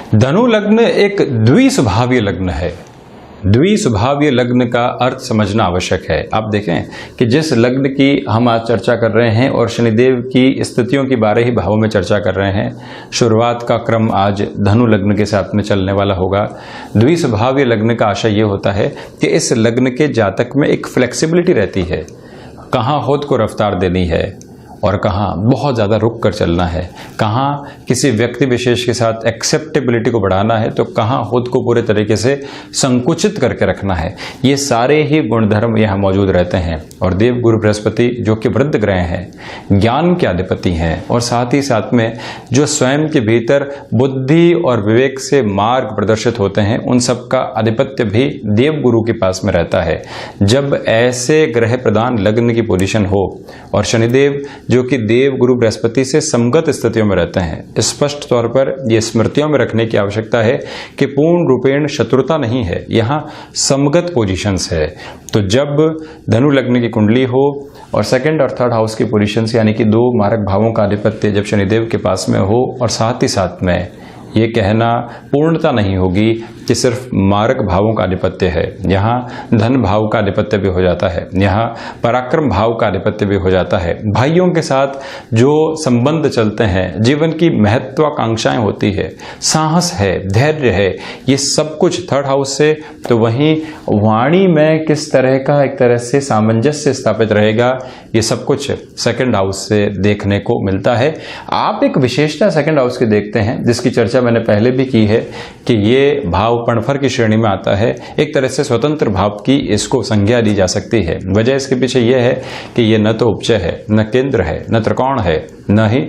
धनु लग्न एक द्विस्वभावीय लग्न है। द्विस्वभावीय लग्न का अर्थ समझना आवश्यक है। आप देखें कि जिस लग्न की हम आज चर्चा कर रहे हैं और शनिदेव की स्थितियों की 12 ही भावों में चर्चा कर रहे हैं, शुरुआत का क्रम आज धनु लग्न के साथ में चलने वाला होगा। द्विस्वभावीय लग्न का आशय ये होता है कि इस लग्न के जातक में एक फ्लेक्सिबिलिटी रहती है, कहाँ खुद को रफ्तार देनी है और कहाँ बहुत ज़्यादा रुक कर चलना है, कहाँ किसी व्यक्ति विशेष के साथ एक्सेप्टेबिलिटी को बढ़ाना है तो कहाँ खुद को पूरे तरीके से संकुचित करके रखना है। ये सारे ही गुणधर्म यहाँ मौजूद रहते हैं। और देव गुरु बृहस्पति जो कि वृद्ध ग्रह हैं, ज्ञान के अधिपति हैं और साथ ही साथ में जो स्वयं के भीतर बुद्धि और विवेक से मार्ग प्रदर्शित होते हैं, उन सब का आधिपत्य भी देव गुरु के पास में रहता है। जब ऐसे ग्रह प्रधान लग्न की पोजीशन हो और शनिदेव जो कि देव गुरु बृहस्पति से समगत स्थितियों में रहते हैं, स्पष्ट तौर पर यह स्मृतियों में रखने की आवश्यकता है कि पूर्ण रूपेण शत्रुता नहीं है, यहाँ समगत पोजीशंस है। तो जब धनु लग्न की कुंडली हो और सेकंड और थर्ड हाउस की पोजीशंस यानी कि 2 मारक भावों का आधिपत्य जब शनिदेव के पास में हो और साथ ही साथ में ये कहना पूर्णता नहीं होगी कि सिर्फ मारक भावों का आधिपत्य है, यहाँ धन भाव का आधिपत्य भी हो जाता है, यहाँ पराक्रम भाव का आधिपत्य भी हो जाता है। भाइयों के साथ जो संबंध चलते हैं, जीवन की महत्वाकांक्षाएं होती है, साहस है, धैर्य है, ये सब कुछ थर्ड हाउस से। तो वहीं वाणी में किस तरह का एक तरह से सामंजस्य स्थापित रहेगा, ये सब कुछ सेकंड हाउस से देखने को मिलता है। आप एक विशेषता सेकंड हाउस की देखते हैं जिसकी चर्चा मैंने पहले भी की है कि ये भाव पणफर की श्रेणी में आता है, एक तरह से स्वतंत्र भाव की इसको संज्ञा दी जा सकती है। वजह इसके पीछे यह है कि ये न तो उपचय है, न केंद्र है, न त्रिकोण है, न ही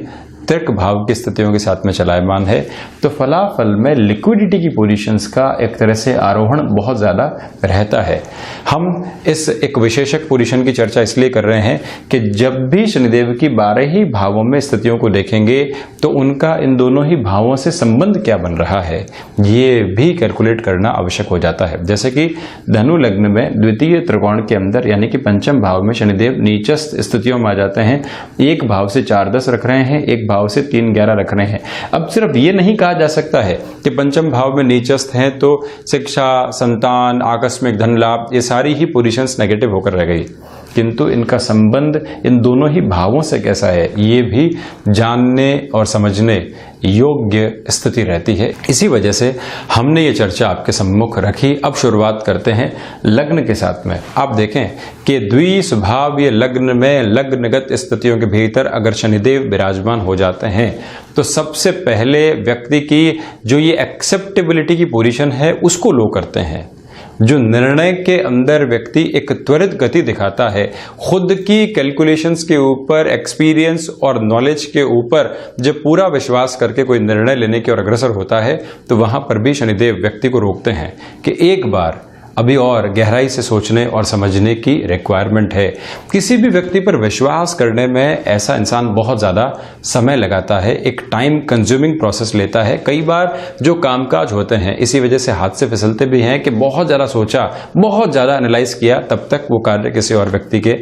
त्रिक भाव की स्थितियों के साथ में चलायमान है। तो फलाफल में लिक्विडिटी की पोजीशंस का एक तरह से आरोहण बहुत ज़्यादा रहता है। हम इस एक विशेषक पोजीशन की चर्चा इसलिए कर रहे हैं कि जब भी शनिदेव की 12 ही भावों में स्थितियों को देखेंगे तो उनका इन दोनों ही भावों से संबंध क्या बन रहा है, ये भी कैलकुलेट करना आवश्यक हो जाता है। जैसे कि धनु लग्न में द्वितीय त्रिकोण के अंदर यानी कि पंचम भाव में शनिदेव नीचस्थ स्थितियों में आ जाते हैं। एक भाव से 4-10 रख रहे हैं, एक भाव से 3-11 रख रहे हैं। अब सिर्फ ये नहीं कहा जा सकता है कि पंचम भाव में नीचस्थ हैं तो शिक्षा, संतान, आकस्मिक धन लाभ, ये सारी ही पोजीशंस नेगेटिव होकर रह गई, किंतु इनका संबंध इन दोनों ही भावों से कैसा है ये भी जानने और समझने योग्य स्थिति रहती है। इसी वजह से हमने ये चर्चा आपके सम्मुख रखी। अब शुरुआत करते हैं लग्न के साथ में। आप देखें कि द्विस्वभावीय लग्न में लग्नगत स्थितियों के भीतर अगर शनिदेव विराजमान हो जाते हैं तो सबसे पहले व्यक्ति की जो ये एक्सेप्टेबिलिटी की पोजीशन है उसको लो करते हैं। जो निर्णय के अंदर व्यक्ति एक त्वरित गति दिखाता है, खुद की कैलकुलेशंस के ऊपर, एक्सपीरियंस और नॉलेज के ऊपर जब पूरा विश्वास करके कोई निर्णय लेने की ओर अग्रसर होता है तो वहां पर भी शनिदेव व्यक्ति को रोकते हैं कि एक बार अभी और गहराई से सोचने और समझने की रिक्वायरमेंट है। किसी भी व्यक्ति पर विश्वास करने में ऐसा इंसान बहुत ज़्यादा समय लगाता है, एक टाइम कंज्यूमिंग प्रोसेस लेता है। कई बार जो कामकाज होते हैं इसी वजह से हाथ से फिसलते भी हैं कि बहुत ज़्यादा सोचा, बहुत ज़्यादा एनालाइज किया, तब तक वो कार्य किसी और व्यक्ति के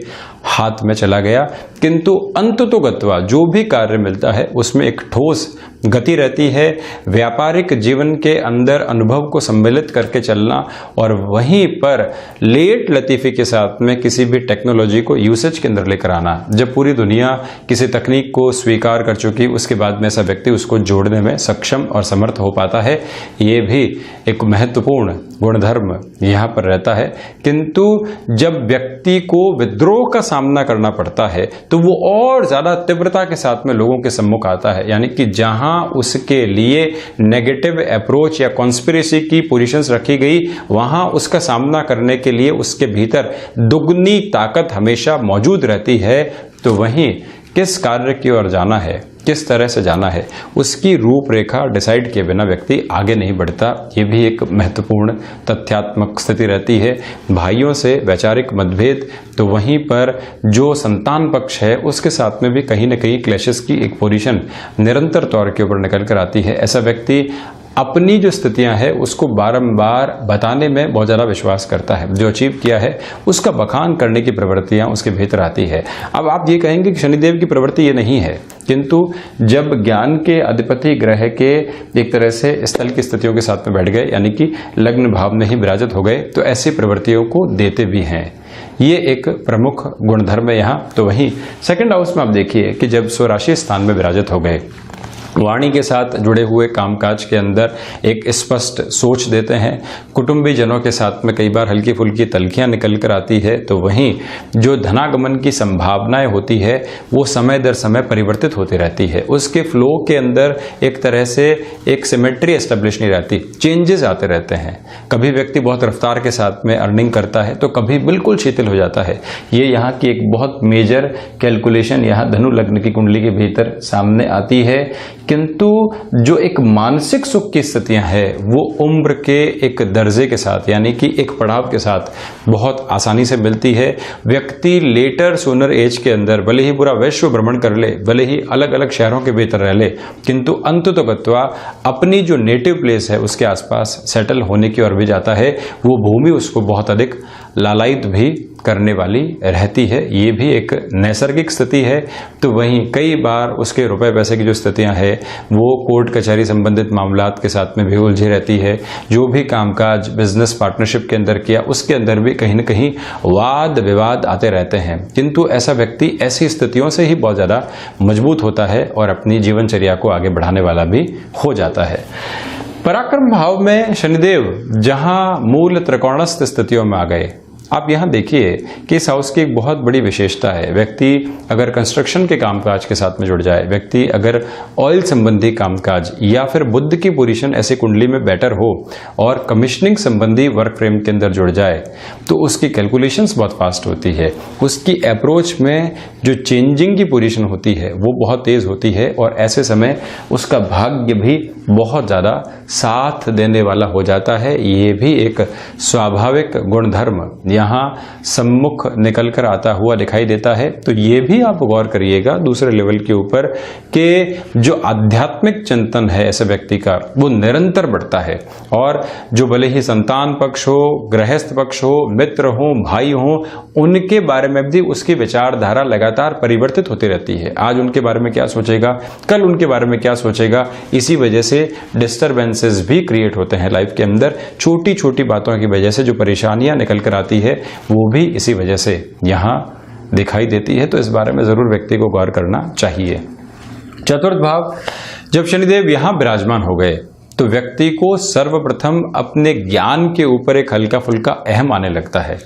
हाथ में चला गया। किंतु अंततोगत्वा जो भी कार्य मिलता है उसमें एक ठोस गति रहती है। व्यापारिक जीवन के अंदर अनुभव को सम्मिलित करके चलना और वहीं पर लेट लतीफ़ी के साथ में किसी भी टेक्नोलॉजी को यूसेज के अंदर लेकर आना। जब पूरी दुनिया किसी तकनीक को स्वीकार कर चुकी उसके बाद में ऐसा व्यक्ति उसको जोड़ने में सक्षम और समर्थ हो पाता है, ये भी एक महत्वपूर्ण गुणधर्म यहाँ पर रहता है। किंतु जब व्यक्ति को विद्रोह का सामना करना पड़ता है तो वो और ज़्यादा तीव्रता के साथ में लोगों के सम्मुख आता है, यानी कि जहाँ उसके लिए नेगेटिव अप्रोच या कॉन्स्पिरेसी की पोजीशंस रखी गई वहां उसका सामना करने के लिए उसके भीतर दुगनी ताकत हमेशा मौजूद रहती है। तो वहीं किस कार्य की ओर जाना है, किस तरह से जाना है, उसकी रूपरेखा डिसाइड किए बिना व्यक्ति आगे नहीं बढ़ता। ये भी एक महत्वपूर्ण तथ्यात्मक स्थिति रहती है। भाइयों से वैचारिक मतभेद, तो वहीं पर जो संतान पक्ष है उसके साथ में भी कहीं ना कहीं क्लैशेस की एक पोजीशन निरंतर तौर के ऊपर निकल कर आती है। ऐसा व्यक्ति अपनी जो स्थितियां हैं उसको बारंबार बताने में बहुत ज़्यादा विश्वास करता है। जो अचीव किया है उसका बखान करने की प्रवृत्तियां उसके भीतर आती है। अब आप ये कहेंगे कि शनिदेव की प्रवृत्ति ये नहीं है, किंतु जब ज्ञान के अधिपति ग्रह के एक तरह से स्थल की स्थितियों के साथ में बैठ गए, यानी कि लग्न भाव में ही विराजित हो गए, तो ऐसी प्रवृत्तियों को देते भी हैं। ये एक प्रमुख गुणधर्म है यहाँ। तो वहीं सेकंड हाउस में आप देखिए कि जब स्वराशि स्थान में विराजित हो गए, वाणी के साथ जुड़े हुए कामकाज के अंदर एक स्पष्ट सोच देते हैं। कुटुंबी जनों के साथ में कई बार हल्की फुल्की तलखियां निकल कर आती है। तो वहीं जो धनागमन की संभावनाएं होती है वो समय दर समय परिवर्तित होती रहती है। उसके फ्लो के अंदर एक तरह से एक सिमेट्री एस्टेब्लिश नहीं रहती, चेंजेस आते रहते हैं। कभी व्यक्ति बहुत रफ्तार के साथ में अर्निंग करता है तो कभी बिल्कुल शिथिल हो जाता है। ये यहाँ की एक बहुत मेजर कैलकुलेशन यहाँ धनु लग्न की कुंडली के भीतर सामने आती है। किंतु जो एक मानसिक सुख की स्थितियां हैं वो उम्र के एक दर्जे के साथ, यानी कि एक पड़ाव के साथ बहुत आसानी से मिलती है। व्यक्ति लेटर सोनर एज के अंदर भले ही पूरा विश्व भ्रमण कर ले, भले ही अलग अलग शहरों के भीतर रह ले, किंतु अंततोगत्वा अपनी जो नेटिव प्लेस है उसके आसपास सेटल होने की ओर भी जाता है। वो भूमि उसको बहुत अधिक लालायित भी करने वाली रहती है। ये भी एक नैसर्गिक स्थिति है। तो वहीं कई बार उसके रुपए पैसे की जो स्थितियां हैं वो कोर्ट कचहरी संबंधित मामलात के साथ में भी उलझी रहती है। जो भी कामकाज बिजनेस पार्टनरशिप के अंदर किया उसके अंदर भी कहीं न कहीं वाद विवाद आते रहते हैं। किंतु ऐसा व्यक्ति ऐसी स्थितियों से ही बहुत ज़्यादा मजबूत होता है और अपनी जीवनचर्या को आगे बढ़ाने वाला भी हो जाता है। पराक्रम भाव में शनिदेव जहां मूल त्रिकोणस्थ स्थितियों में आ गए, आप यहाँ देखिए कि इस हाउस की एक बहुत बड़ी विशेषता है। व्यक्ति अगर कंस्ट्रक्शन के कामकाज के साथ में जुड़ जाए, व्यक्ति अगर ऑयल संबंधी कामकाज या फिर बुध की पोजीशन ऐसी कुंडली में बेटर हो और कमिश्निंग संबंधी वर्क फ्रेम के अंदर जुड़ जाए, तो उसकी कैलकुलेशंस बहुत फास्ट होती है। उसकी अप्रोच में जो चेंजिंग की पोजीशन होती है वो बहुत तेज होती है और ऐसे समय उसका भाग्य भी बहुत ज़्यादा साथ देने वाला हो जाता है। ये भी एक स्वाभाविक गुणधर्म यहाँ सम्मुख निकल कर आता हुआ दिखाई देता है। तो ये भी आप गौर करिएगा दूसरे लेवल के ऊपर कि जो आध्यात्मिक चिंतन है ऐसे व्यक्ति का वो निरंतर बढ़ता है। और जो भले ही संतान पक्ष हो, गृहस्थ पक्ष हो, मित्र हो, भाई हो, उनके बारे में भी उसकी विचारधारा लगातार परिवर्तित होती रहती है। आज उनके बारे में क्या सोचेगा, कल उनके बारे में क्या सोचेगा। इसी वजह से डिस्टर्बेंसेस भी क्रिएट होते हैं लाइफ के अंदर। छोटी छोटी बातों की वजह से जो परेशानियां निकल कर आती है वो भी इसी वजह से यहां दिखाई देती है। तो इस बारे में जरूर व्यक्ति को गौर करना चाहिए। चतुर्थ भाव जब शनिदेव यहां विराजमान हो गए तो व्यक्ति को सर्वप्रथम अपने ज्ञान के ऊपर एक हल्का फुल्का अहम आने लगता है।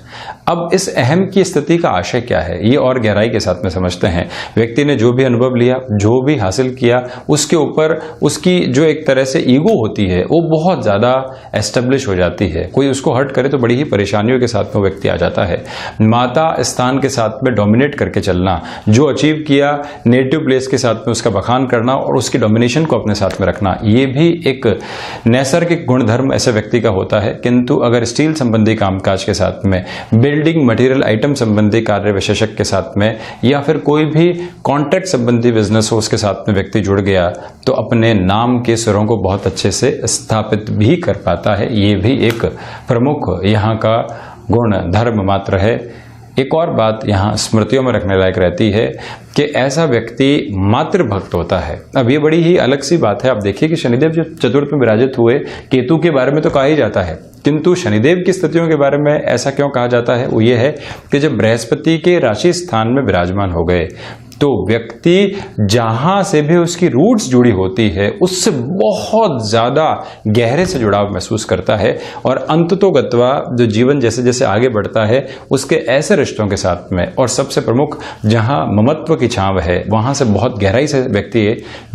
अब इस अहम की स्थिति का आशय क्या है ये और गहराई के साथ में समझते हैं। व्यक्ति ने जो भी अनुभव लिया, जो भी हासिल किया, उसके ऊपर उसकी जो एक तरह से ईगो होती है वो बहुत ज़्यादा एस्टेब्लिश हो जाती है। कोई उसको हर्ट करे तो बड़ी ही परेशानियों के साथ में व्यक्ति आ जाता है। माता स्थान के साथ में डोमिनेट करके चलना, जो अचीव किया नेटिव प्लेस के साथ में उसका बखान करना और उसकी डोमिनेशन को अपने साथ में रखना, ये भी एक नैसर्गिक गुणधर्म ऐसे व्यक्ति का होता है। किंतु अगर स्टील संबंधी कामकाज के साथ में, बिल्डिंग मटेरियल आइटम संबंधी कार्य विशेषज्ञ के साथ में या फिर कोई भी कॉन्ट्रैक्ट संबंधी बिजनेस हो उसके साथ में व्यक्ति जुड़ गया तो अपने नाम के सुरों को बहुत अच्छे से स्थापित भी कर पाता है। ये भी एक प्रमुख यहाँ का गुण धर्म मात्र है। एक और बात यहाँ स्मृतियों में रखने लायक रहती है कि ऐसा व्यक्ति मातृभक्त होता है। अब ये बड़ी ही अलग सी बात है। आप देखिए कि शनिदेव जो चतुर्थ में विराजित हुए, केतु के बारे में तो कहा ही जाता है, किंतु शनिदेव की स्थितियों के बारे में ऐसा क्यों कहा जाता है, वो ये है कि जब बृहस्पति के राशि स्थान में विराजमान हो गए तो व्यक्ति जहां से भी उसकी रूट्स जुड़ी होती है उससे बहुत ज्यादा गहरे से जुड़ाव महसूस करता है और अंततोगत्वा जो जीवन जैसे जैसे आगे बढ़ता है उसके ऐसे रिश्तों के साथ में, और सबसे प्रमुख जहां ममत्व की छांव है वहां से बहुत गहराई से व्यक्ति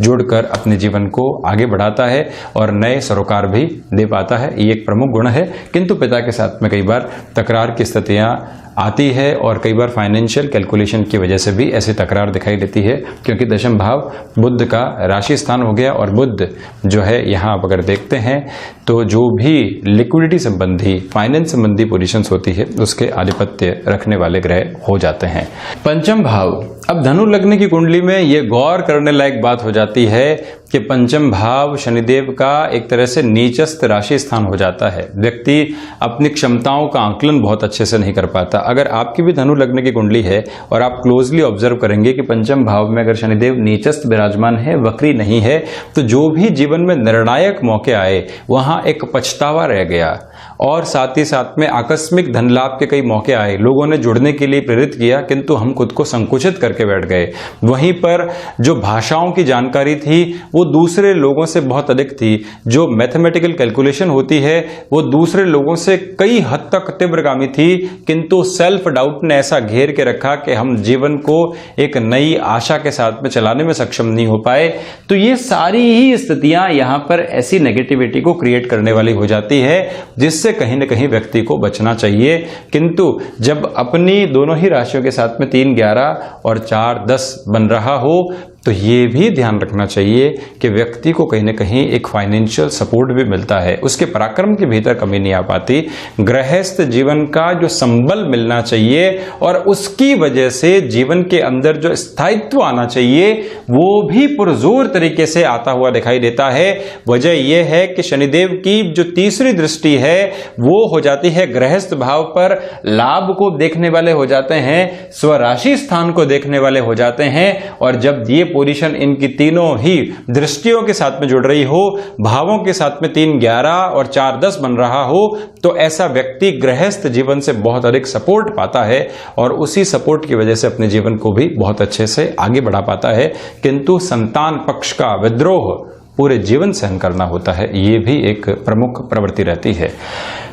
जुड़कर अपने जीवन को आगे बढ़ाता है और नए सरोकार भी दे पाता है। ये एक प्रमुख गुण है। किंतु पिता के साथ में कई बार तकरार की स्थितियां आती है और कई बार फाइनेंशियल कैलकुलेशन की वजह से भी ऐसी तकरार दिखाई देती है, क्योंकि दशम भाव बुध का राशि स्थान हो गया और बुध जो है यहाँ आप अगर देखते हैं तो जो भी लिक्विडिटी संबंधी, फाइनेंस संबंधी पोजीशंस होती है उसके आधिपत्य रखने वाले ग्रह हो जाते हैं। पंचम भाव, अब धनु लग्न की कुंडली में ये गौर करने लायक बात हो जाती है कि पंचम भाव शनिदेव का एक तरह से नीचस्थ राशि स्थान हो जाता है। व्यक्ति अपनी क्षमताओं का आकलन बहुत अच्छे से नहीं कर पाता। अगर आपकी भी धनु लग्न की कुंडली है और आप क्लोजली ऑब्जर्व करेंगे कि पंचम भाव में अगर शनिदेव नीचस्थ विराजमान है, वक्री नहीं है, तो जो भी जीवन में निर्णायक मौके आए वहां एक पछतावा रह गया और साथ ही साथ में आकस्मिक धन लाभ के कई मौके आए, लोगों ने जुड़ने के लिए प्रेरित किया किंतु हम खुद को संकुचित करके बैठ गए। वहीं पर जो भाषाओं की जानकारी थी वो दूसरे लोगों से बहुत अधिक थी, जो मैथमेटिकल कैलकुलेशन होती है वो दूसरे लोगों से कई हद तक तीव्रगामी थी, किंतु सेल्फ डाउट ने ऐसा घेर के रखा कि हम जीवन को एक नई आशा के साथ में चलाने में सक्षम नहीं हो पाए। तो ये सारी ही स्थितियां यहां पर ऐसी नेगेटिविटी को क्रिएट करने वाली हो जाती है जिससे कहीं ना कहीं व्यक्ति को बचना चाहिए। किंतु जब अपनी दोनों ही राशियों के साथ में 3, 11 और 4, 10 बन रहा हो तो ये भी ध्यान रखना चाहिए कि व्यक्ति को कहीं ना कहीं एक फाइनेंशियल सपोर्ट भी मिलता है, उसके पराक्रम के भीतर कमी नहीं आ पाती। गृहस्थ जीवन का जो संबल मिलना चाहिए और उसकी वजह से जीवन के अंदर जो स्थायित्व आना चाहिए वो भी पुरजोर तरीके से आता हुआ दिखाई देता है। वजह यह है कि शनिदेव की जो तीसरी दृष्टि है वो हो जाती है गृहस्थ भाव पर, लाभ को देखने वाले हो जाते हैं, स्वराशि स्थान को देखने वाले हो जाते हैं। और जब ये पोजीशन इनकी तीनों ही दृष्टियों के साथ में जुड़ रही हो, भावों के साथ में 3, 11 और 4, 10 बन रहा हो, तो ऐसा व्यक्ति गृहस्थ जीवन से बहुत अधिक सपोर्ट पाता है और उसी सपोर्ट की वजह से अपने जीवन को भी बहुत अच्छे से आगे बढ़ा पाता है। किंतु संतान पक्ष का विद्रोह पूरे जीवन सहन करना होता है, ये भी एक प्रमुख प्रवृत्ति रहती है।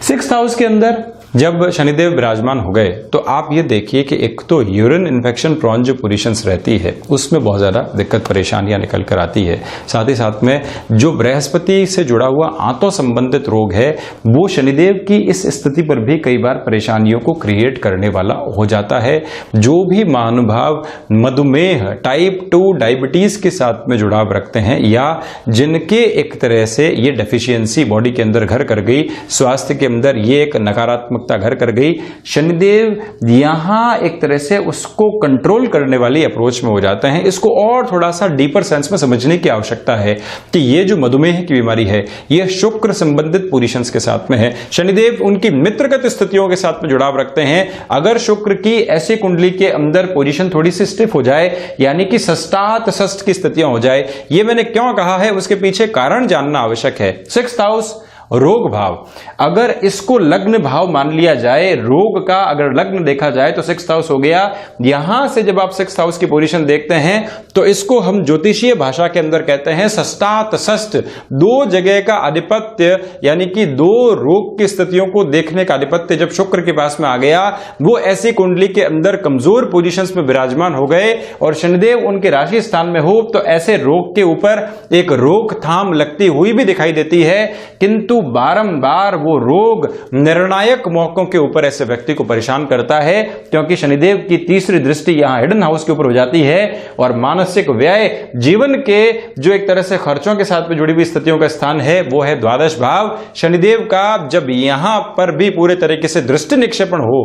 6th हाउस के अंदर जब शनिदेव विराजमान हो गए तो आप ये देखिए कि एक तो यूरिन इन्फेक्शन प्रॉन जो पोजीशंस रहती है उसमें बहुत ज़्यादा दिक्कत परेशानियां निकल कर आती है। साथ ही साथ में जो बृहस्पति से जुड़ा हुआ आंतों संबंधित रोग है वो शनिदेव की इस स्थिति पर भी कई बार परेशानियों को क्रिएट करने वाला हो जाता है। जो भी महानुभाव मधुमेह टाइप 2 डायबिटीज के साथ में जुड़ाव रखते हैं या जिनके एक तरह से ये डेफिशिएंसी बॉडी के अंदर घर कर गई, स्वास्थ्य के अंदर ये एक नकारात्मक घर कर गई, शनिदेव यहां एक तरह से उसको कंट्रोल करने वाली अप्रोच में हो जाते हैं। इसको और थोड़ा सा डीपर सेंस में समझने की आवश्यकता है कि ये जो मधुमेह की बीमारी है ये शुक्र संबंधित पोजीशंस के साथ में है। शनिदेव उनकी मित्रगत स्थितियों के साथ में जुड़ाव रखते हैं। अगर शुक्र की ऐसी कुंडली के अंदर पोजीशन थोड़ी सी स्टिफ हो जाए, यानी कि षष्ठात षष्ठ की स्थितियां हो जाए, ये मैंने क्यों कहा है उसके पीछे कारण जानना आवश्यक है। 6th हाउस रोग भाव, अगर इसको लग्न भाव मान लिया जाए, रोग का अगर लग्न देखा जाए तो 6th हाउस हो गया। यहां से जब आप 6th हाउस की पोजीशन देखते हैं तो इसको हम ज्योतिषीय भाषा के अंदर कहते हैं षष्ठात षष्ठ, 2 जगह का आधिपत्य, यानी कि 2 रोग की स्थितियों को देखने का आधिपत्य जब शुक्र के पास में आ गया, वो ऐसी कुंडली के अंदर कमजोर पोजीशंस में विराजमान हो गए और शनिदेव उनके राशि स्थान में हो तो ऐसे रोग के ऊपर एक रोकथाम लगती हुई भी दिखाई देती है। किंतु बारंबार वो रोग निर्णायक मौकों के ऊपर ऐसे व्यक्ति को परेशान करता है, क्योंकि शनिदेव की तीसरी दृष्टि यहां हिडन हाउस के ऊपर हो जाती है और मानसिक व्यय, जीवन के जो एक तरह से खर्चों के साथ में जुड़ी हुई स्थितियों का स्थान है वो है द्वादश भाव। शनिदेव का जब यहां पर भी पूरे तरीके से दृष्टि निक्षेपण हो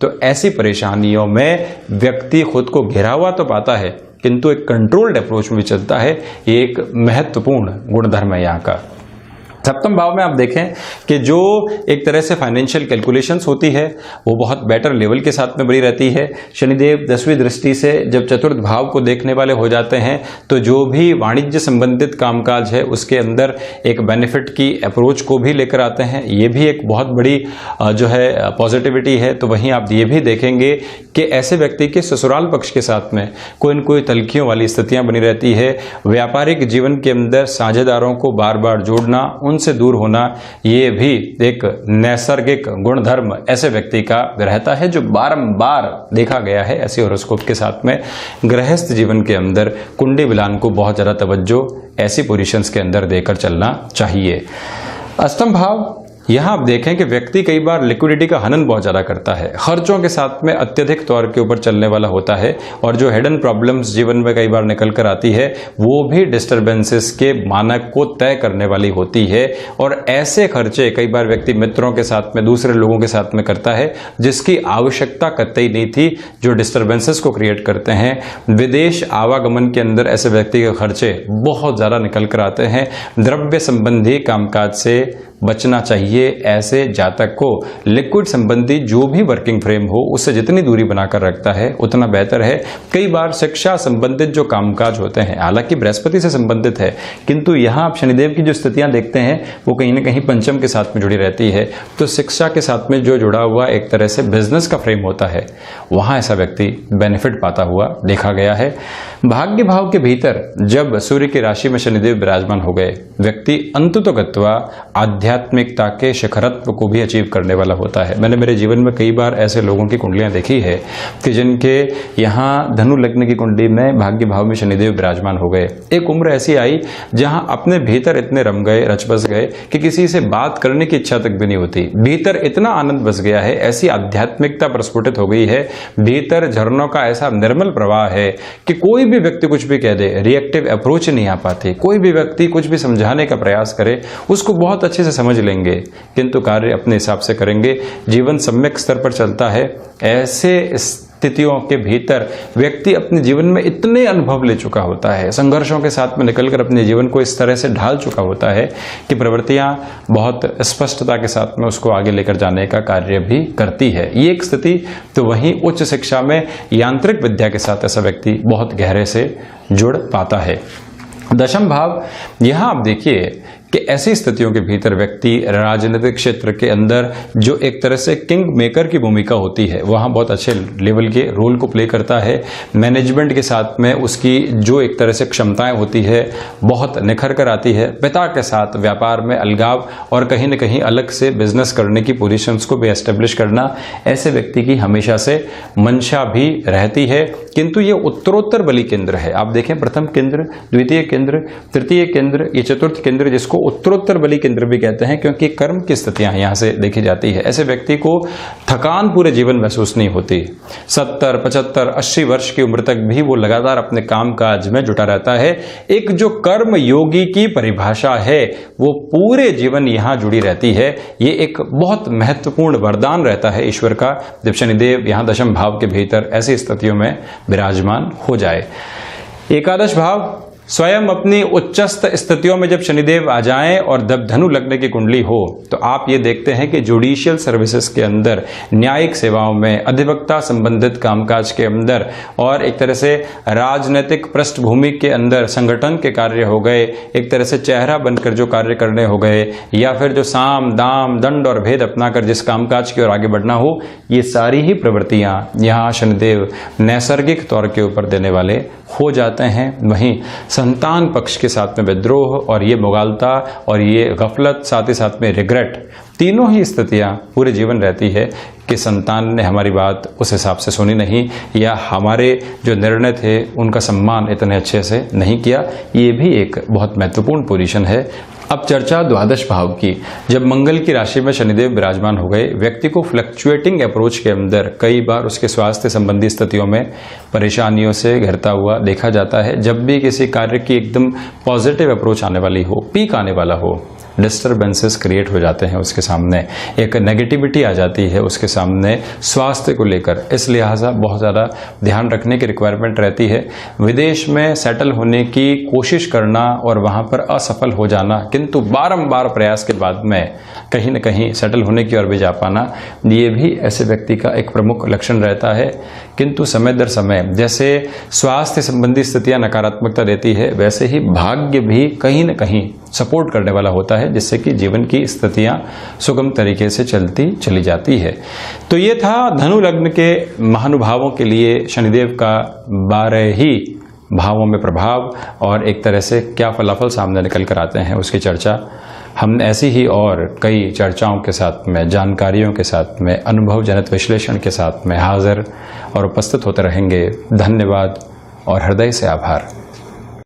तो ऐसी परेशानियों में व्यक्ति खुद को घिरा हुआ तो पाता है किंतु एक कंट्रोल्ड अप्रोच में भी चलता है। ये एक महत्वपूर्ण गुणधर्म है यहाँ का। 7वें भाव में आप देखें कि जो एक तरह से फाइनेंशियल कैलकुलेशंस होती है वो बहुत बेटर लेवल के साथ में बनी रहती है। शनिदेव 10वीं दृष्टि से जब चतुर्थ भाव को देखने वाले हो जाते हैं तो जो भी वाणिज्य संबंधित कामकाज है उसके अंदर एक बेनिफिट की अप्रोच को भी लेकर आते हैं। ये भी एक बहुत बड़ी जो है पॉजिटिविटी है। तो वहीं आप ये भी देखेंगे कि ऐसे व्यक्ति के ससुराल पक्ष के साथ में कोई न कोई तलखियों वाली स्थितियां बनी रहती है। व्यापारिक जीवन के अंदर साझेदारों को बार बार जोड़ना, उनसे दूर होना, ये भी एक नैसर्गिक गुणधर्म ऐसे व्यक्ति का रहता है जो बारंबार देखा गया है ऐसे हॉरोस्कोप के साथ में। गृहस्थ जीवन के अंदर कुंडली बिलान को बहुत ज़्यादा तवज्जो ऐसी पोजीशंस के अंदर देकर चलना चाहिए। 8वां भाव यहाँ आप देखें कि व्यक्ति कई बार लिक्विडिटी का हनन बहुत ज़्यादा करता है, खर्चों के साथ में अत्यधिक तौर के ऊपर चलने वाला होता है, और जो हिडन प्रॉब्लम्स जीवन में कई बार निकल कर आती है वो भी डिस्टर्बेंसेस के मानक को तय करने वाली होती है। और ऐसे खर्चे कई बार व्यक्ति मित्रों के साथ में, दूसरे लोगों के साथ में करता है जिसकी आवश्यकता कतई नहीं थी, जो डिस्टर्बेंसेस को क्रिएट करते हैं। विदेश आवागमन के अंदर ऐसे व्यक्ति के खर्चे बहुत ज़्यादा निकल कर आते हैं। द्रव्य संबंधी कामकाज से बचना चाहिए। ऐसे जातक को लिक्विड संबंधी जो भी वर्किंग फ्रेम हो उससे जितनी दूरी बनाकर रखता है उतना बेहतर है। कई बार शिक्षा संबंधित जो कामकाज होते हैं, हालांकि बृहस्पति से संबंधित है, किंतु यहाँ आप शनिदेव की जो स्थितियां देखते हैं वो कहीं ना कहीं पंचम के साथ में जुड़ी रहती है। तो शिक्षा के साथ में जो जुड़ा हुआ एक तरह से बिजनेस का फ्रेम होता है, वहां ऐसा व्यक्ति बेनिफिट पाता हुआ देखा गया है। भाग्य भाव के भीतर जब सूर्य की राशि में शनिदेव विराजमान हो गए, व्यक्ति अंततोगत्वा आध्यात्मिकता के शिखरत्व को भी अचीव करने वाला होता है। मैंने मेरे जीवन में कई बार ऐसे लोगों की कुंडलियां देखी है कि जिनके यहाँ धनु लग्न की कुंडली में भाग्य भाव में शनिदेव विराजमान हो गए। एक उम्र ऐसी आई जहां अपने भीतर इतने रम गए, रच बस गए कि किसी से बात करने की इच्छा तक भी नहीं होती। भीतर इतना आनंद बस गया है, ऐसी आध्यात्मिकता प्रस्फुटित हो गई है, भीतर झरनों का ऐसा निर्मल प्रवाह है कि कोई भी व्यक्ति कुछ भी कह दे, रिएक्टिव अप्रोच नहीं आ पाती। कोई भी व्यक्ति कुछ भी समझाने का प्रयास करे, उसको बहुत अच्छे से समझ लेंगे, किंतु कार्य अपने हिसाब से करेंगे। जीवन सम्यक स्तर पर चलता है। ऐसे स्थितियों के भीतर व्यक्ति अपने जीवन में इतने अनुभव ले चुका होता है, संघर्षों के साथ में निकलकर अपने जीवन को इस तरह से ढाल चुका होता है कि प्रवृत्तियां बहुत स्पष्टता के साथ में उसको आगे लेकर जाने का कार्य भी करती है। ये एक स्थिति। तो वहीं उच्च शिक्षा में यांत्रिक विद्या के साथ ऐसा व्यक्ति बहुत गहरे से जुड़ पाता है। दशम भाव, यहां आप देखिए कि ऐसी स्थितियों के भीतर व्यक्ति राजनीतिक क्षेत्र के अंदर जो एक तरह से किंग मेकर की भूमिका होती है, वहाँ बहुत अच्छे लेवल के रोल को प्ले करता है। मैनेजमेंट के साथ में उसकी जो एक तरह से क्षमताएं होती है बहुत निखर कर आती है। पिता के साथ व्यापार में अलगाव और कहीं न कहीं अलग से बिजनेस करने की पोजीशंस को भी एस्टेब्लिश करना ऐसे व्यक्ति की हमेशा से मंशा भी रहती है। किंतु ये उत्तरोत्तर बली केंद्र है। आप देखें, प्रथम केंद्र, द्वितीय केंद्र, तृतीय केंद्र, ये चतुर्थ केंद्र, जिसको उत्तरोत्तर बली केंद्र भी कहते हैं, क्योंकि कर्म की स्थितियां यहां से देखी जाती है। ऐसे व्यक्ति को थकान पूरे जीवन महसूस नहीं होती। 70, 75, 80 वर्ष की उम्र तक भी वो लगातार अपने काम काज में जुटा रहता है। एक जो कर्म योगी की परिभाषा है वो पूरे जीवन यहां जुड़ी रहती है। ये एक बहुत महत्वपूर्ण वरदान रहता है ईश्वर का, जब शनिदेव यहां दशम भाव के भीतर ऐसी स्थितियों में विराजमान हो जाए। एकादश भाव, स्वयं अपनी उच्चस्थ स्थितियों में जब शनिदेव आ जाएं और जब धनु लग्न की कुंडली हो, तो आप ये देखते हैं कि जुडिशियल सर्विसेज के अंदर, न्यायिक सेवाओं में, अधिवक्ता संबंधित कामकाज के अंदर और एक तरह से राजनीतिक पृष्ठभूमि के अंदर संगठन के कार्य हो गए, एक तरह से चेहरा बनकर जो कार्य करने हो गए, या फिर जो साम दाम दंड और भेद अपनाकर जिस कामकाज की ओर आगे बढ़ना हो, ये सारी ही प्रवृत्तियां यहाँ शनिदेव नैसर्गिक तौर के ऊपर देने वाले हो जाते हैं। वहीं संतान पक्ष के साथ में विद्रोह और ये मुगालता और ये गफलत, साथ ही साथ में रिग्रेट, तीनों ही स्थितियां पूरे जीवन रहती है कि संतान ने हमारी बात उस हिसाब से सुनी नहीं, या हमारे जो निर्णय थे उनका सम्मान इतने अच्छे से नहीं किया। ये भी एक बहुत महत्वपूर्ण पोजीशन है। अब चर्चा द्वादश भाव की। जब मंगल की राशि में शनिदेव विराजमान हो गए, व्यक्ति को फ्लक्चुएटिंग अप्रोच के अंदर कई बार उसके स्वास्थ्य संबंधी स्थितियों में परेशानियों से घिरता हुआ देखा जाता है। जब भी किसी कार्य की एकदम पॉजिटिव अप्रोच आने वाली हो, पीक आने वाला हो, डिस्टर्बेंसेस क्रिएट हो जाते हैं उसके सामने, एक नेगेटिविटी आ जाती है उसके सामने स्वास्थ्य को लेकर। इस लिहाजा बहुत ज़्यादा ध्यान रखने की रिक्वायरमेंट रहती है। विदेश में सेटल होने की कोशिश करना और वहाँ पर असफल हो जाना, किंतु बारंबार प्रयास के बाद में कहीं न कहीं सेटल होने की ओर भी जा पाना, ये भी ऐसे व्यक्ति का एक प्रमुख लक्षण रहता है। किंतु समय दर समय जैसे स्वास्थ्य संबंधी स्थितियां नकारात्मकता देती है, वैसे ही भाग्य भी कहीं न कहीं सपोर्ट करने वाला होता है, जिससे कि जीवन की स्थितियां सुगम तरीके से चलती चली जाती है। तो ये था धनु लग्न के महानुभावों के लिए शनिदेव का 12 ही भावों में प्रभाव और एक तरह से क्या फलाफल सामने निकल कर आते हैं उसकी चर्चा। हम ऐसी ही और कई चर्चाओं के साथ में, जानकारियों के साथ में, अनुभव जनित विश्लेषण के साथ में हाजिर और उपस्थित होते रहेंगे। धन्यवाद और हृदय से आभार।